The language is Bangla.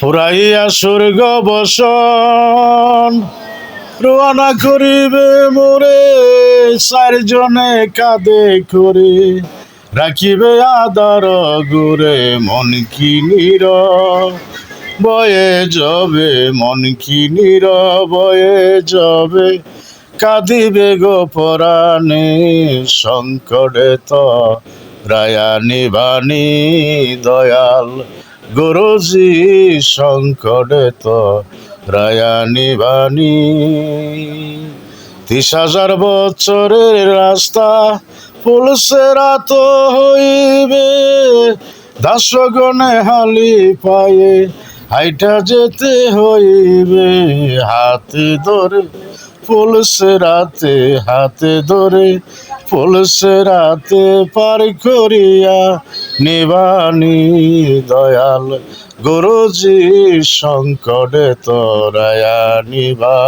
ফুরাইয়া স্বর্গ বসন রোয়ানা করিবে মোরে চারজনে কাঁধে করে রাখিবে আদার গুরে মন কি নীর বয়ে যাবে মন কি নীর বয়ে যাবে কাঁদিবে গো পরাণে সংকটে তো রায়া নিবানি দয়াল গুরুজি সংকটে তো রায়া নিবানি 30,000 বছরের রাস্তা পুলসে রাত হইবে দাসগণে হালি পায়ে হাইটা যেতে হইবে হাতে ধরে পুলসে রাতে হাতে ধরে পুলসে রাতে পার করিয়া নিবানি দয়াল গুরুজি সংকটে তোরায়া নিবা।